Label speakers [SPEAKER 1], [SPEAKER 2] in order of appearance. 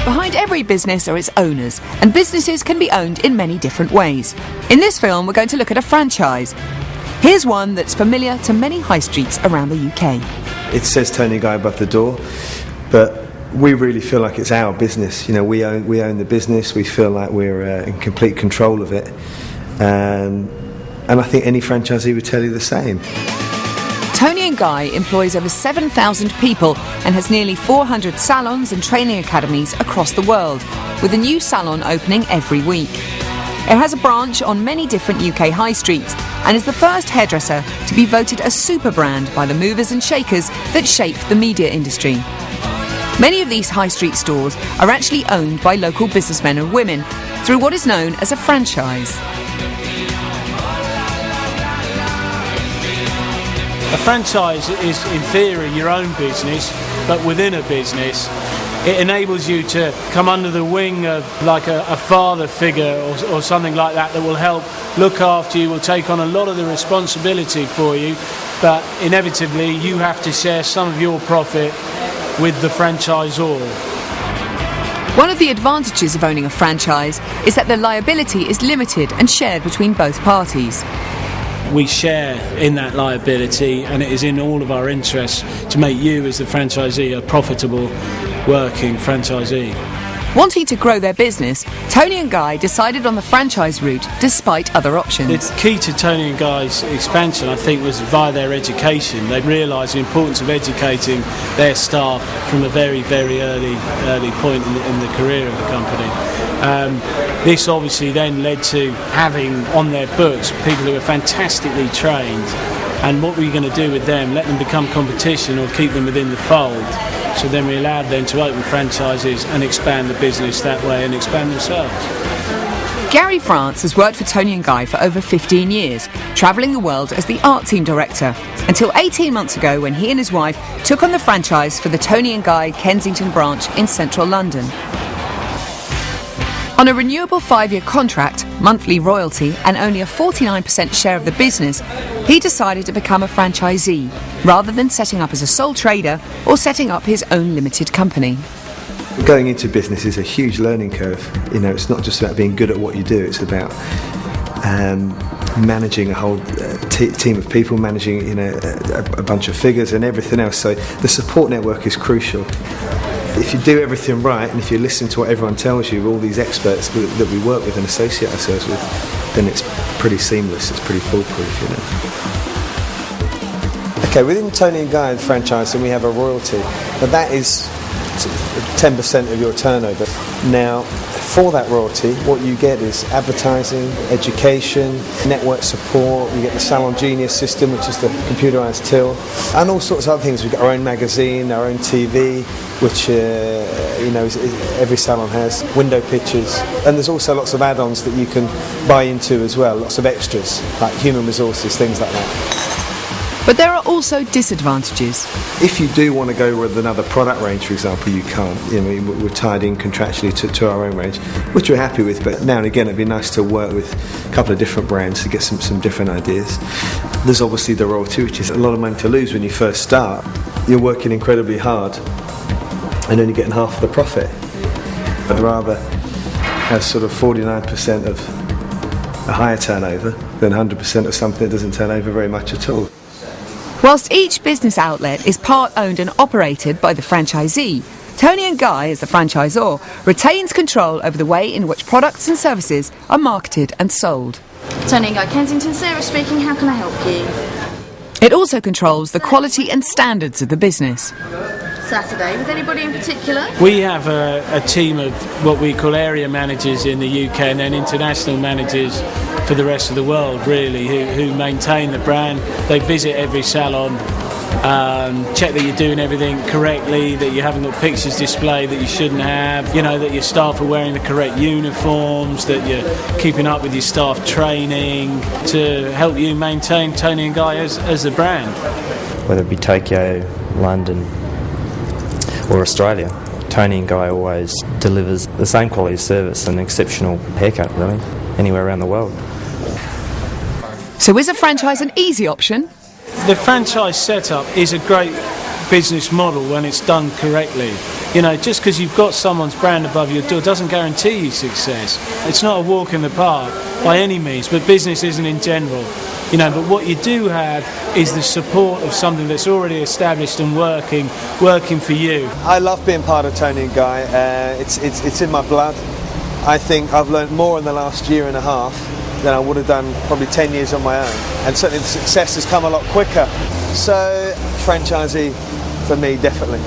[SPEAKER 1] Behind every business are its owners, and businesses can be owned in many different ways. In this film, we're going to look at a franchise. Here's one that's familiar to many high streets around the UK.
[SPEAKER 2] It says Tony and Guy above the door, but we really feel like it's our business. You know, we own the business. We feel like we're in complete control of it, and I think any franchisee would tell you the same.
[SPEAKER 1] Tony and Guy employs over 7,000 people and has nearly 400 salons and training academies across the world, with a new salon opening every week. It has a branch on many different UK high streets and is the first hairdresser to be voted a super brand by the movers and shakers that shape the media industry. Many of these high street stores are actually owned by local businessmen and women through what is known as a franchise.
[SPEAKER 3] A franchise is, in theory, your own business, but within a business. It enables you to come under the wing of like a father figure or something like that will help look after you, will take on a lot of the responsibility for you, but inevitably you have to share some of your profit with the franchisor.
[SPEAKER 1] One of the advantages of owning a franchise is that the liability is limited and shared between both parties.
[SPEAKER 3] We share in that liability, and it is in all of our interests to make you as the franchisee a profitable working franchisee.
[SPEAKER 1] Wanting to grow their business, Tony and Guy decided on the franchise route despite other options.
[SPEAKER 3] The key to Tony and Guy's expansion, I think, was via their education. They realised the importance of educating their staff from a very, very early point in the career of the company. This obviously then led to having on their books people who are fantastically trained, and what were you going to do with them? Let them become competition or keep them within the fold? So then we allowed them to open franchises and expand the business that way and expand themselves.
[SPEAKER 1] Gary France has worked for Tony and Guy for over 15 years, travelling the world as the art team director, until 18 months ago when he and his wife took on the franchise for the Tony and Guy Kensington branch in central London. On a renewable 5-year contract, monthly royalty and only a 49% share of the business, he decided to become a franchisee, rather than setting up as a sole trader or setting up his own limited company.
[SPEAKER 2] Going into business is a huge learning curve. You know, it's not just about being good at what you do, it's about managing a whole team of people, managing, you know, a bunch of figures and everything else. So the support network is crucial. If you do everything right, and if you listen to what everyone tells you, all these experts that we work with and associate ourselves with, then it's pretty seamless, it's pretty foolproof, you know. Okay, within Tony and Guy franchise, then we have a royalty, but that is 10% of your turnover. Now, for that royalty, what you get is advertising, education, network support. You get the Salon Genius system, which is the computerised till, and all sorts of other things. We've got our own magazine, our own TV, which you know every salon has, window pictures, and there's also lots of add-ons that you can buy into as well. Lots of extras like human resources, things like that.
[SPEAKER 1] But there are also disadvantages.
[SPEAKER 2] If you do want to go with another product range, for example, you can't. You know, we're tied in contractually to our own range, which we're happy with, but now and again it'd be nice to work with a couple of different brands to get some different ideas. There's obviously the royalty, which is a lot of money to lose when you first start. You're working incredibly hard and only getting half the profit. I'd rather have sort of 49% of a higher turnover than 100% of something that doesn't turn over very much at all.
[SPEAKER 1] Whilst each business outlet is part owned and operated by the franchisee, Tony and Guy, as the franchisor, retains control over the way in which products and services are marketed and sold.
[SPEAKER 4] Tony and Guy Kensington, Sarah speaking, how can I help you?
[SPEAKER 1] It also controls the quality and standards of the business.
[SPEAKER 4] Saturday, with anybody in particular?
[SPEAKER 3] We have a team of what we call area managers in the UK and then international managers for the rest of the world, really, who maintain the brand. They visit every salon, check that you're doing everything correctly, that you haven't got pictures displayed that you shouldn't have, you know, that your staff are wearing the correct uniforms, that you're keeping up with your staff training to help you maintain Tony and Guy as the brand.
[SPEAKER 5] Whether it be Tokyo, London or Australia, Tony and Guy always delivers the same quality of service and exceptional haircut, really, anywhere around the world.
[SPEAKER 1] So is a franchise an easy option?
[SPEAKER 3] The franchise setup is a great business model when it's done correctly. You know, just because you've got someone's brand above your door doesn't guarantee you success. It's not a walk in the park by any means, but business isn't in general. You know, but what you do have is the support of something that's already established and working for you.
[SPEAKER 2] I love being part of Tony and Guy. It's in my blood. I think I've learned more in the last year and a half than I would have done probably 10 years on my own. And certainly the success has come a lot quicker. So, franchisee, for me, definitely.